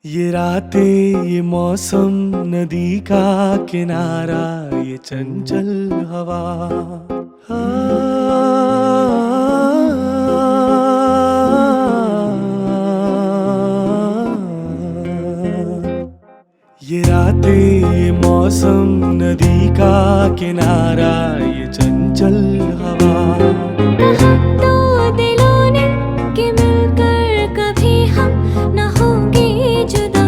ये रातें, ये मौसम, नदी का किनारा, ये चंचल हवा। ये रातें, ये मौसम, नदी का किनारा, ये चंचल हवा। कहा तो दिलों ने कि मिलकर कभी हम न होंगे जुदा।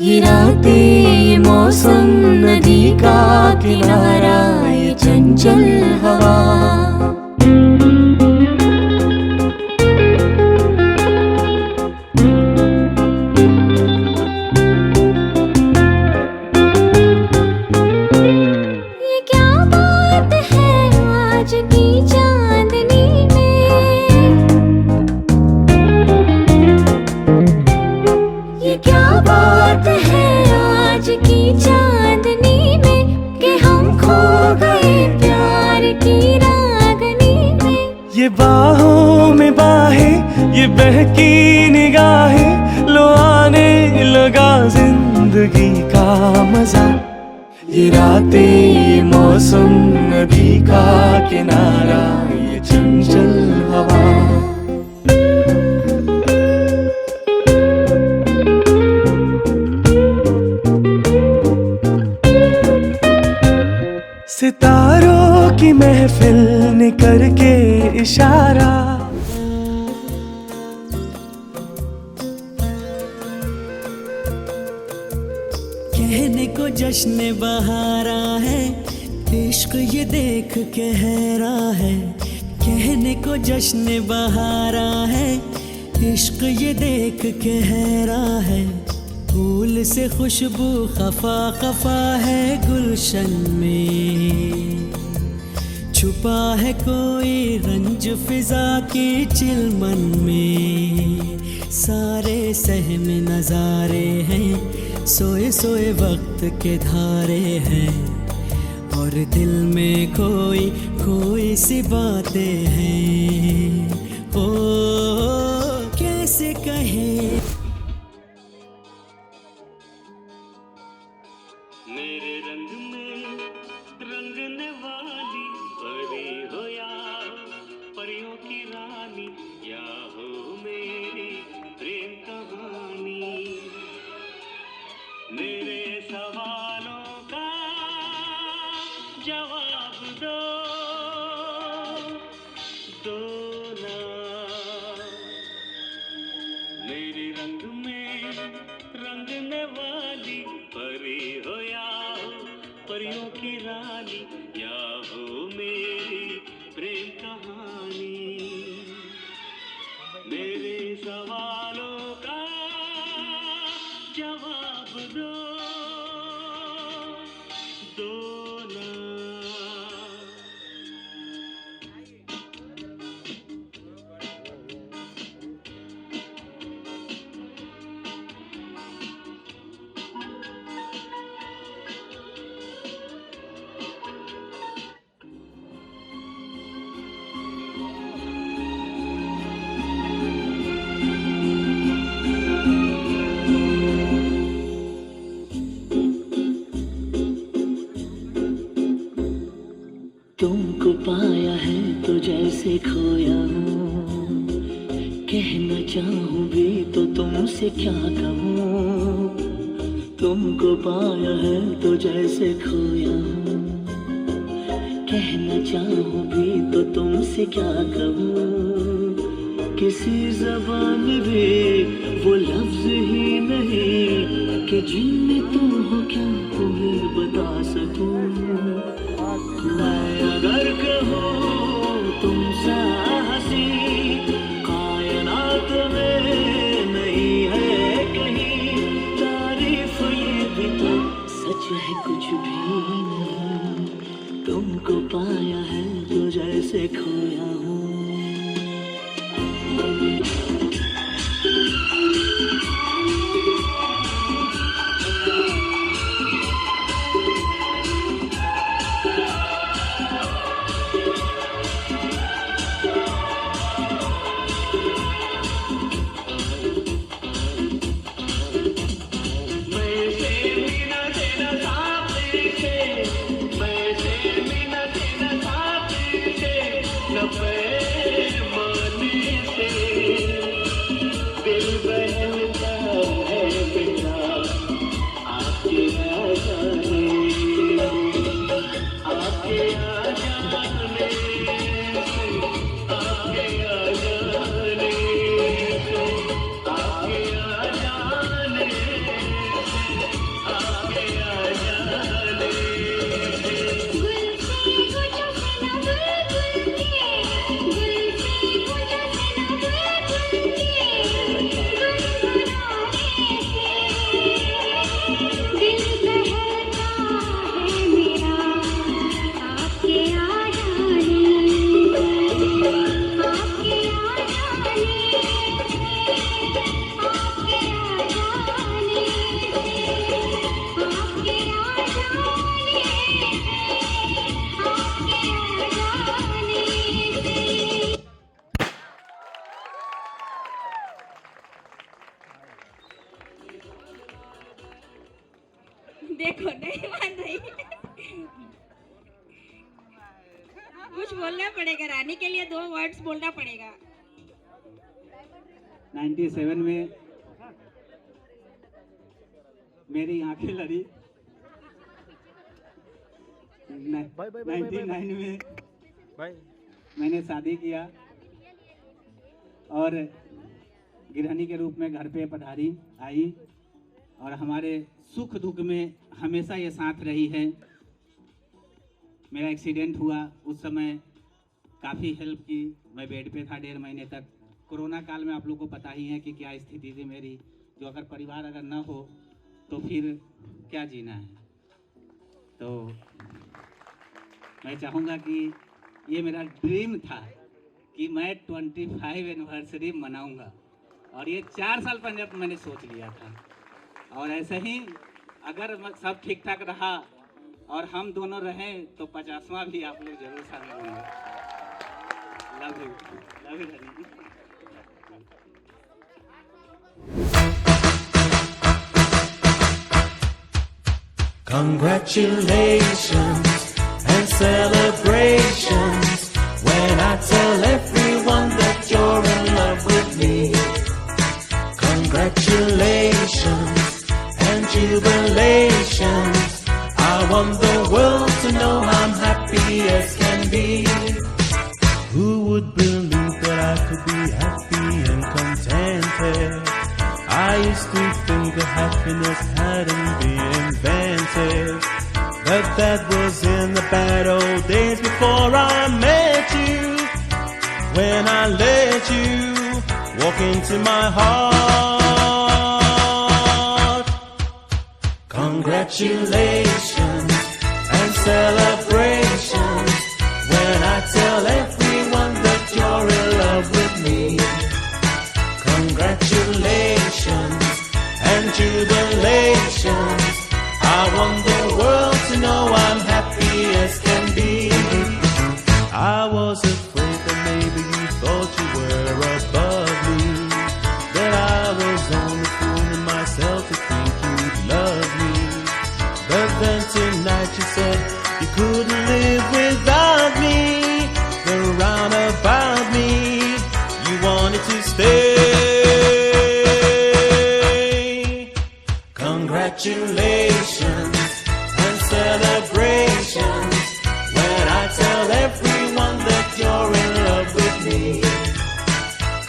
ये रातें, ये मौसम, नदी का किनारा, ये चंचल हवा। ये क्या बात है आज की चांदनी में, ये क्या बात है आज की चांदनी में कि हम खो गए प्यार की रागनी में। ये बाहों में बाहें, ये बहकी निगाहें, लो आने लगा जिंदगी का मजा। ये रातें, ये मौसम, नदी का किनारा, ये चंचल हवा। सितारों की महफिल ने करके इशारा, कहने को जश्न बहारा है, इश्क ये देख के हैरा है। कहने को जश्न बहारा है, इश्क ये देख के हैरा है। फूल से खुशबू खफा खफा है गुलशन में, छुपा है कोई रंज फिजा की चिलमन में। सारे सहम नजारे हैं, सोए सोए वक्त के धारे हैं, और दिल में कोई कोई सी बातें हैं। ओ कैसे कहें मेरे रंग में रंगने वाली परी हो या परियों की रानी, या हो मेरी प्रेम कहानी। मेरे सवालों का जवाब दो ना। मेरे रंग में रंगने वाली परी हो या परियों की रानी, या हो मेरी प्रेम कहानी। मेरे सवालों का जवाब दो ना। तुमको पाया है तो जैसे खोया हूँ, कहना चाहूँ भी तो तुमसे क्या कहूँ। तुमको पाया है तो जैसे खोया हूँ, कहना चाहूँ भी तो तुमसे क्या कहूँ। किसी जबान में भी वो लफ्ज ही नहीं कि जिनमें तुम हो क्या तुम्हें बता सकूँ। मैं अगर कहूँ तुमसे हंसी कायनात में नहीं है कहीं, तारीफ ये भी तो सच है कुछ भी नहीं। तुमको पाया है तो जैसे खोया हूँ। देखो नहीं मान रही। कुछ बोलना पड़ेगा, रानी के लिए 2 वर्ड्स बोलना पड़ेगा। 97 में मेरी आंखें लड़ी, 99 में मैंने शादी किया और गृहिणी के रूप में घर पे पधारी आई और हमारे सुख दुख में हमेशा ये साथ रही है। मेरा एक्सीडेंट हुआ उस समय काफ़ी हेल्प की, मैं बेड पे था 1.5 महीने तक। कोरोना काल में आप लोग को पता ही है कि क्या स्थिति थी मेरी, जो अगर परिवार अगर ना हो तो फिर क्या जीना है। तो मैं चाहूँगा कि ये मेरा ड्रीम था कि मैं 25 एनिवर्सरी मनाऊंगा और ये 4 साल पहले मैंने सोच लिया था। और ऐसे ही अगर सब ठीक ठाक रहा और हम दोनों रहें तो 50वां भी आप लोग जरूर शामिल होंगे। Love you Rani. Congratulations and celebrations when I tell everyone that you're in love with me. Congratulations and jubilations. I want the world to know I'm happy as can be. Who would believe that I could be happy and contented? I used to think that happiness hadn't been invented, but that was in the bad old days before I met you. When I let you walk into my heart. Congratulations and celebrations when I tell everyone that you're in love with me. Congratulations and jubilations. I want the world to know I'm happy as can be. I was afraid that maybe you thought you were above me, that I was only fooling myself to think you'd love me. But then tonight you said you couldn't live without me. Then round about me you wanted to stay. Congratulations and celebrations when I tell everyone that you're in love with me.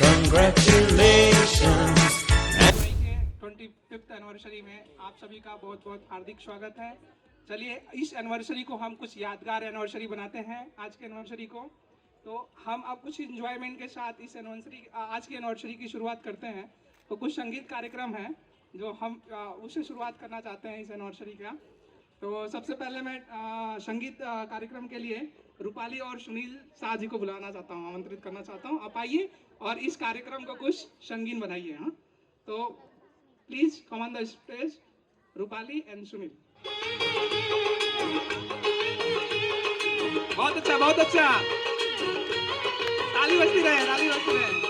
Congratulations. 25th anniversary में आप सभी का बहुत बहुत हार्दिक स्वागत है। चलिए इस एनिवर्सरी को हम कुछ यादगार एनिवर्सरी बनाते हैं। आज के एनिवर्सरी को तो हम अब कुछ इंजॉयमेंट के साथ इस आज की एनिवर्सरी की शुरुआत करते हैं। तो कुछ संगीत कार्यक्रम है जो हम उससे शुरुआत करना चाहते हैं इस एनिवर्सरी का। तो सबसे पहले मैं संगीत कार्यक्रम के लिए रूपाली और सुनील शाह जी को बुलाना चाहता हूँ, आमंत्रित करना चाहता हूँ। आप आइए और इस कार्यक्रम को कुछ संगीन बनाइए। हाँ, तो please come on the stage Rupali and Sunil. बहुत अच्छा, बहुत अच्छा, ताली बजती रहे, ताली बजती रहे।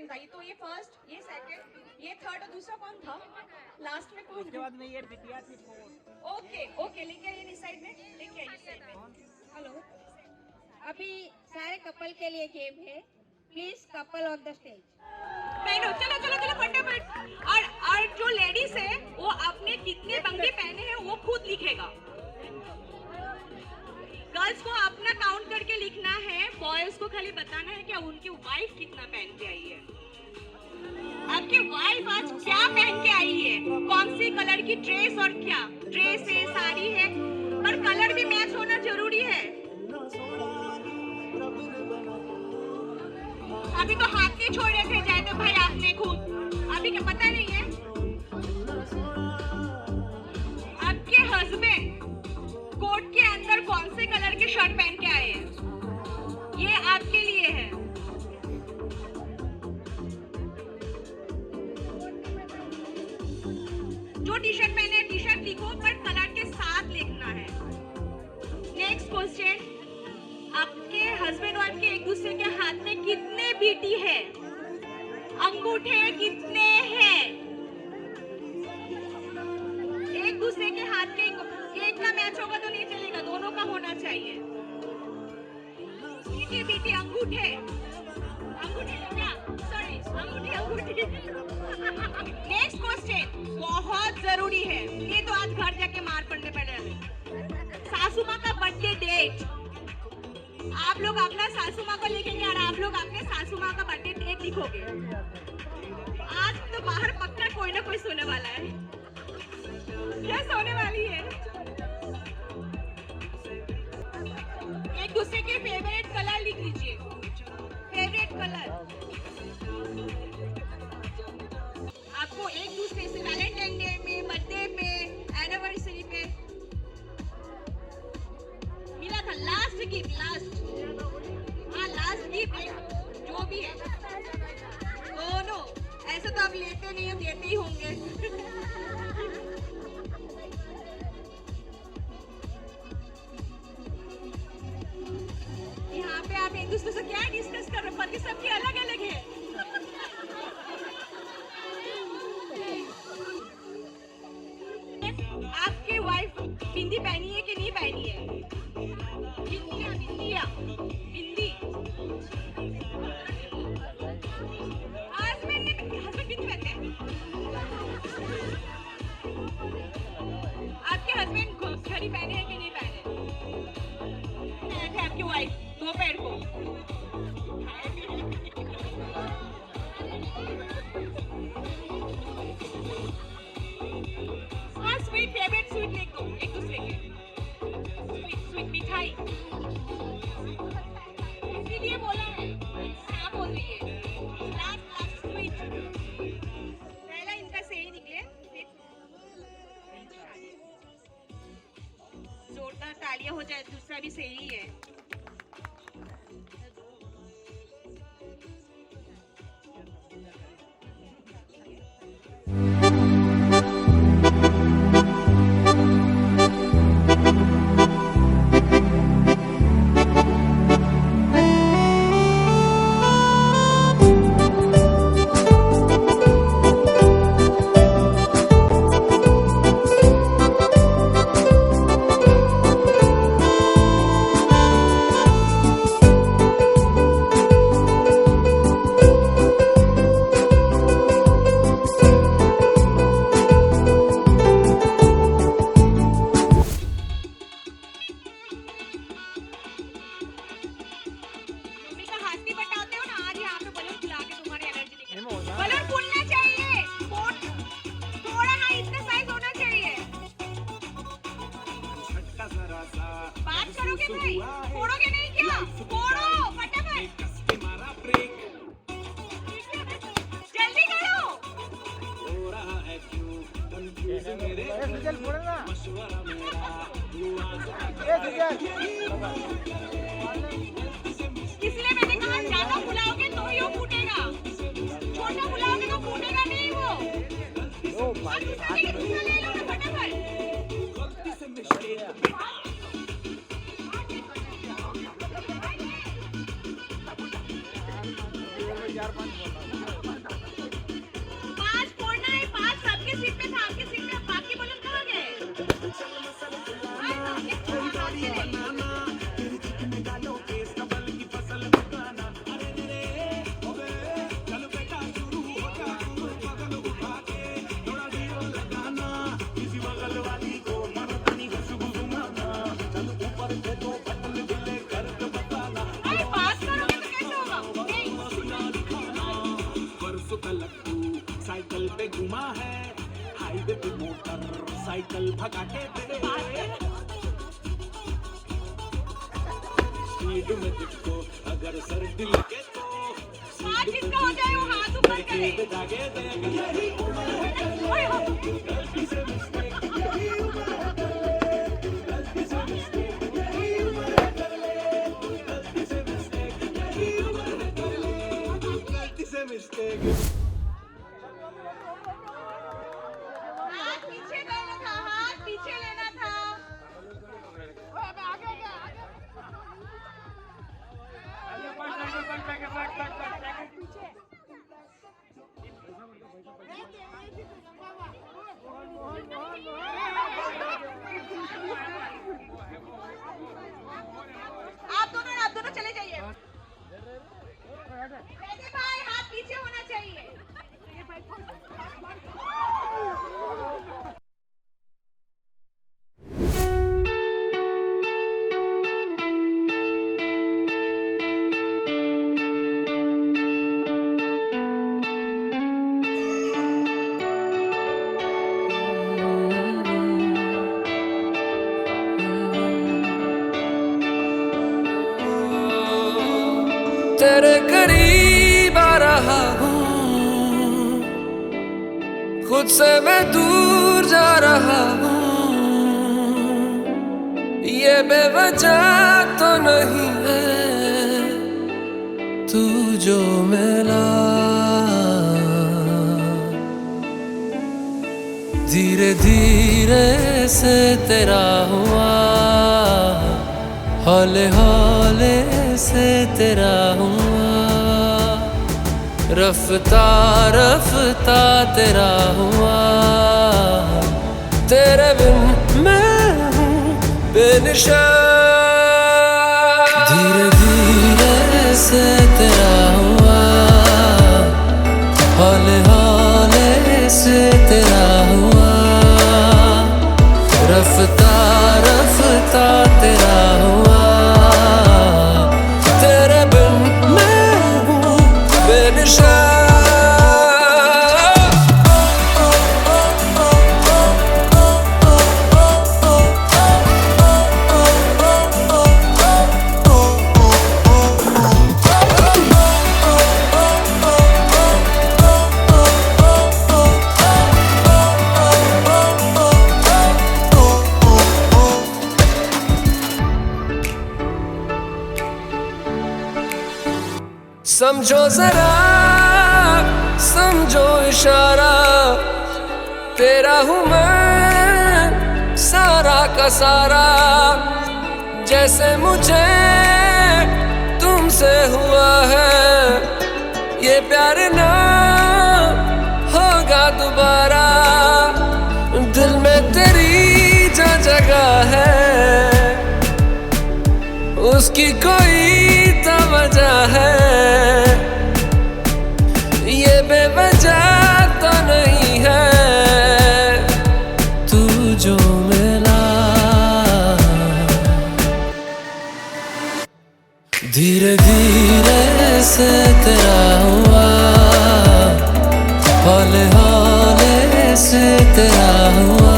पहन था? ये तो ये फर्स्ट, ये सेकंड, ये थर्ड और दूसरा कौन था? लास्ट में कौन? उसके बाद में ये बिटिया थी फोर्थ। ओके ओके, लेके आइए इस साइड में, लेके आइए इस साइड में। हेलो, अभी सारे कपल के लिए गेम है, please couple on the stage. पहनो, चलो चलो चलो फटाफट। और जो लेडीज है वो अपने कितने बंगे पहने हैं वो खुद लिखेगा। गर्ल्स को अपना काउंट करके लिखना है, बॉयज को खाली बताना है कि उनकी वाइफ कितना पहन के आई है। आपकी वाइफ आज क्या पहन के आई है, कौन सी कलर की ड्रेस, और क्या ड्रेस है, साड़ी है, पर कलर भी मैच होना जरूरी है। अभी तो हाथ नहीं छोड़ रहे थे जयदेव भाई आपने खुद, अभी क्या पता नहीं है? आपके हस्बैंड कोट के अंदर कौन से कलर के शर्ट पहन के आए हैं, ये आपके लिए है। जो टी शर्ट पहने टी शर्ट लिखो, पर कलर के साथ लिखना है। नेक्स्ट क्वेश्चन, आपके हस्बैंड वाइफ के एक दूसरे के हाथ में कितने बीटी है, अंगूठे कितने हैं? एक दूसरे के हाथ के एक का मैच होगा तो नहीं चलेगा, दोनों का होना चाहिए। बीटी बीटी अंगूठे, अंगूठे क्या, सॉरी अंगूठी। नेक्स्ट क्वेश्चन बहुत जरूरी है, ये तो आज घर जाके मार पड़ने पड़े हमें। सासू माँ का बर्थडे डेट, आप लोग अपना सासू माँ को लिखेंगे और आप लोग अपने सासू माँ का बर्थडे डेट लिखोगे। आज तो बाहर पक्का कोई ना कोई सोने वाला है। क्या सोने वाली है? एक दूसरे के फेवरेट कलर लिख लीजिए, फेवरेट कलर। आपको एक दूसरे से वैलेंटाइन डे में, बर्थडे पे, एनिवर्सरी पे मिला था लास्ट गिफ्ट, लास्ट गिफ्ट जो भी है दोनों। ऐसे तो आप लेते नहीं हो, देते ही होंगे। यहाँ पे आप एक दूसरे से क्या डिस्कस कर रहे हो, पति सबकी अलग अलग है। आपकी वाइफ बिंदी पहनी है कि नहीं पहनी है? बिंदी हस्बैंड बिंदी पहनते हैं? आपके हस्बैंड घड़ी पहने हैं कि नहीं पहने? आपकी वाइफ दोपहर को स्वीट, फेवरेट स्वीट लिख दो एक दूसरे के। स्वीट मिठाई इसीलिए बोला है, क्या बोल रही है? Last sweet. पहला इनका सही निकले, जोरदार तालियां हो जाए, दूसरा भी सही है। फोड़ोगे नहीं क्या? फोड़ो फटाफट, जल्दी करो। इसलिए मैंने कहा ज्यादा फुलाओगे तो ही वो फूटेगा, छोटा फुलाओगे तो फूटेगा नहीं वो। दूसरा ले लो ना फटाफट। भगा के दे स्पीड में तुझको अगर सर्दी लगे तो हाथ जिसका हो जाए वो हाथ ऊपर करे। जागे दे यही उम्र है गलती से मिस्टेक यही उम्र है गलती से मिस्टेक यही उम्र है गलती से मिस्टेक यही उम्र है गलती से मिस्टेक। हाथ पीछे लेना था, हाथ पीछे लेना था। आगे आगे आगे। आप दोनों चले जाइए। भाई हाथ पीछे होना चाहिए। तेरे करीब आ रहा हूँ, खुद से मैं दूर जा रहा हूँ। ये बेवजह तो नहीं है तू जो मिला, धीरे धीरे से तेरा हुआ, हौले हौले से तेरा हुआ, रफ्ता रफ्ता तेरा हुआ। तेरे बिन मैं हूँ बेनिशान, धीरे धीरे से तेरा हुआ, हौले हौले से तेरा हुआ, रफ्ता रफ्ता तेरा हुआ। तेरे बिन मैं हूँ बेनिशान। समझो जरा समझो इशारा, तेरा हूँ मैं सारा का सारा। जैसे मुझे तुमसे हुआ है, ये प्यार ना होगा दोबारा। दिल में तेरी जो जगह है, उसकी कोई तो वजह है। ये बेवजह तो नहीं है तू जो मिला, धीरे धीरे से तेरा हुआ, हौले हौले से तेरा हुआ,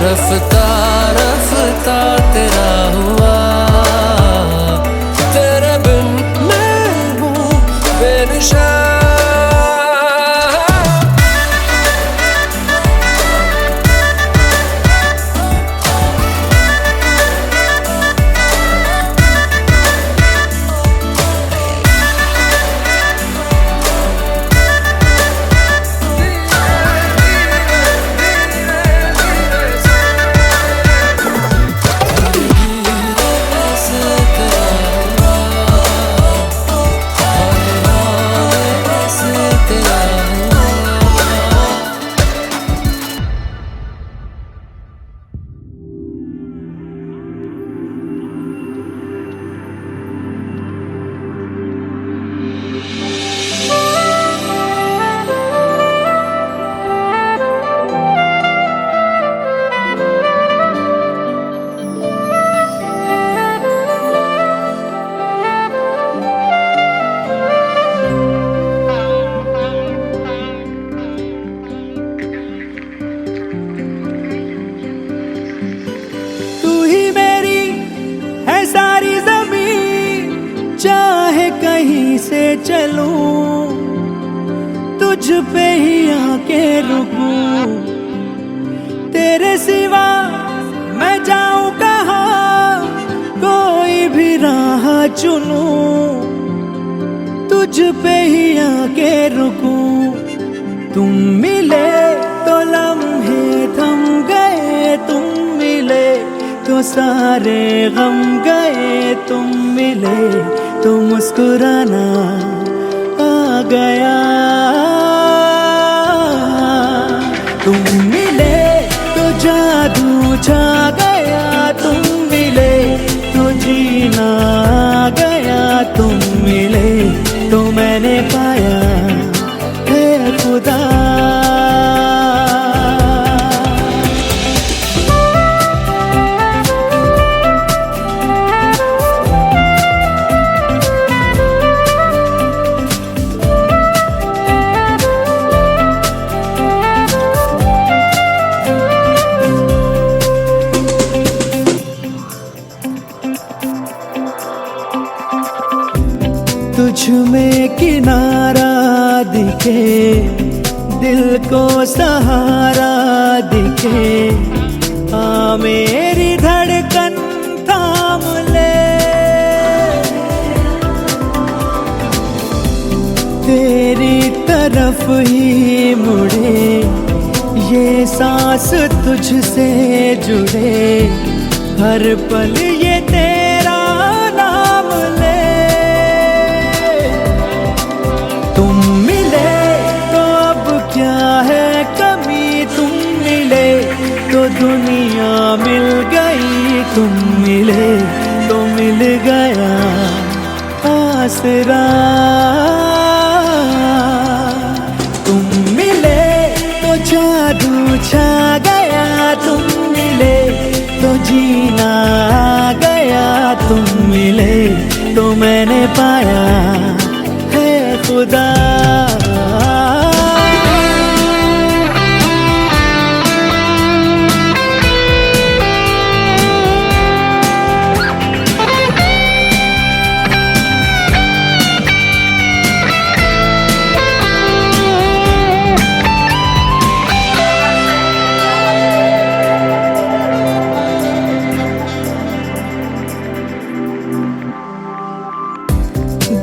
रफ्ता रफ्ता तेरा हुआ। तेरे बिन मैं हूँ बेनिशान। कहीं से चलूं, तुझ पे ही आके रुकूं। तेरे सिवा मैं जाऊं कहाँ, कोई भी राह चुनूं, तुझ पे ही आके रुकूं। तुम मिले तो लम्हे थम गए, तुम मिले तो सारे गम गए, तुम मिले तो मुस्कुराना आ गया। तुम मिले तो जादू छा गया, तुम मिले तो जीना आ गया, तुम मिले तो मैंने पाया है खुदा। तुझ में किनारा दिखे, दिल को सहारा दिखे, आ मेरी धड़कन थाम ले। तेरी तरफ ही मुड़े, ये सांस तुझसे जुड़े, हर पल ये तेरा नाम ले। तुम मिले तो अब क्या है कमी, तुम मिले तो दुनिया मिल गई, तुम मिले तो मिल गया आसरा। तुम मिले तो जादू छा गया, तुम मिले तो जीना आ गया, तुम मिले तो मैंने पाया है खुदा।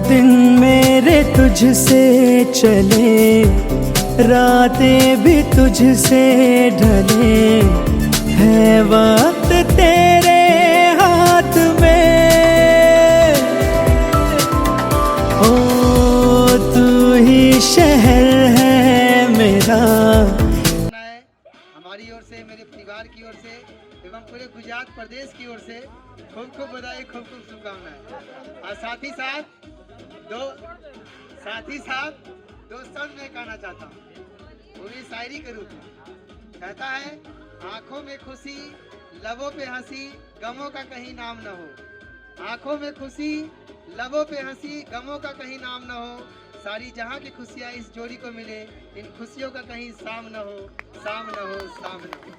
दिन मेरे तुझसे चले, रातें भी तुझसे ढले, है वक्त तेरे हाथ में। ओ तू ही शहर है मेरा। हमारी ओर से, मेरे परिवार की ओर से एवं पूरे गुजरात प्रदेश की ओर से खूब खूब बधाई, खूब खूब शुभकामनाएं। और साथ ही साथ दो शब्द मैं कहना चाहता हूँ, पूरी शायरी के रूप में। कहता है, आंखों में खुशी, लबों पे हंसी, गमों का कहीं नाम न हो। आंखों में खुशी, लबों पे हंसी, गमों का कहीं नाम न हो। सारी जहां की खुशियां इस जोड़ी को मिले, इन खुशियों का कहीं शाम न हो, शाम न हो, शाम न हो।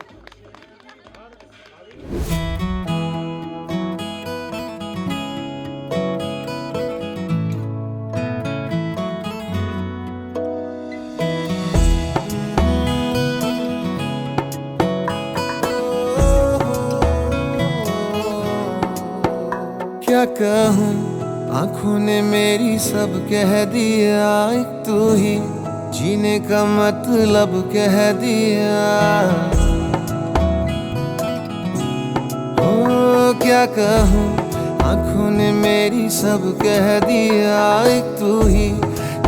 क्या कहूँ, आँखों ने मेरी सब कह दिया, एक तू ही जीने का मतलब कह दिया। ओ क्या कहूँ, आँखों ने मेरी सब कह दिया, एक तू ही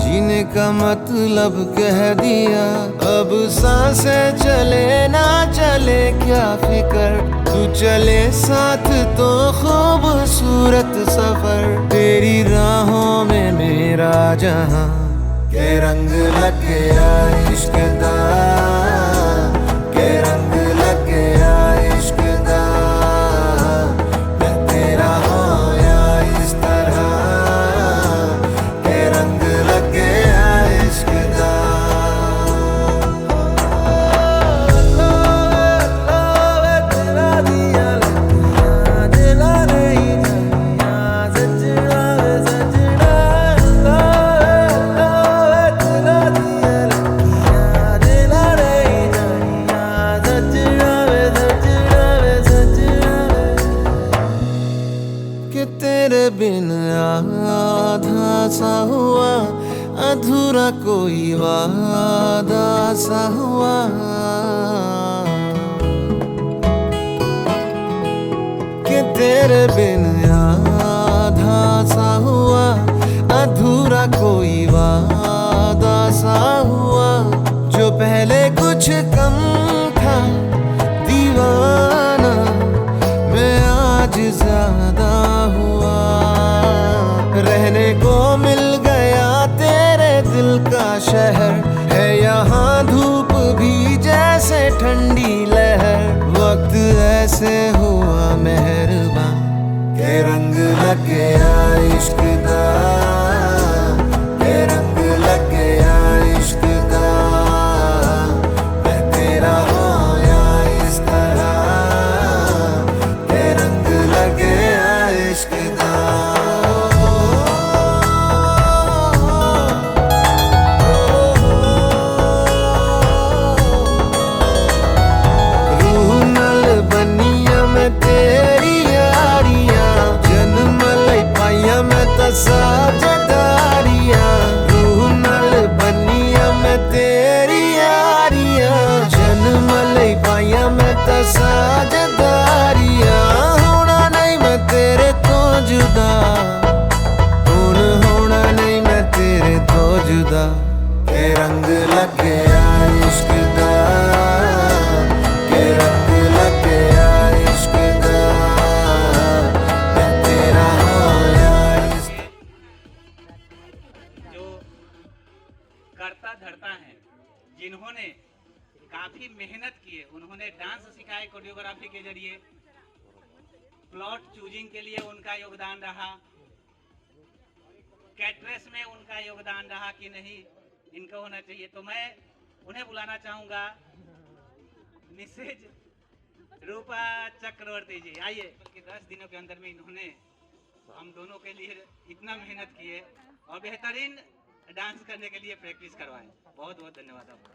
जीने का मतलब कह दिया। अब सांसें चले ना चले क्या फिकर, तू चले साथ तो खूबसूरत सफर। तेरी राहों में मेरा जहां के रंग लग गया इश्क दा, के रंग लग गया इश्क दा। मैं तेरा होया इस तरह, के रंग लग गया इश्क दा। तेरा दिया सा हुआ, अधूरा कोई वादा सा हुआ। कि तेरे बिन आधा सा हुआ, अधूरा कोई वादा सा हुआ। जो पहले कुछ कम था दीवाना, मैं आज ज्यादा हुआ। रहने को मिल गया तेरे दिल का शहर, है यहाँ धूप भी जैसे ठंडी लहर। वक्त ऐसे हुआ मेहरबान के रंग लग गया इश्क दा, के रंग लग गया इश्क दा। मैं तेरा होया इस तरह, के रंग लग गया इश्क दा। रूह नल बनिया मैं तेरी यारियां, जन्म लई पाइया मैं तां साझेदारियां। रूह नल बनिया मैं तेरी यारियां, जन्म लई पाइया मैं तां साझेदारियां। होना नहीं मैं तेरे तो जुदा, हुण होना नहीं मैं तेरे तो जुदा। के रंग लग गया इश्क दा, के रंग लग गया इश्क दा। मैं तेरा होया इश्क। जो करता धरता है, जिन्होंने काफी मेहनत की है, उन्होंने डांस सिखाए कोरियोग्राफी के जरिए। प्लॉट चूजिंग के लिए उनका योगदान रहा, कैटरेस में उनका योगदान रहा कि नहीं इनको होना चाहिए। तो मैं उन्हें बुलाना चाहूंगा, मिसेज रूपा चक्रवर्ती जी, आइए। बल्कि 10 दिनों के अंदर में इन्होंने हम दोनों के लिए इतना मेहनत की है और बेहतरीन डांस करने के लिए प्रैक्टिस करवाएं। बहुत बहुत धन्यवाद आपका।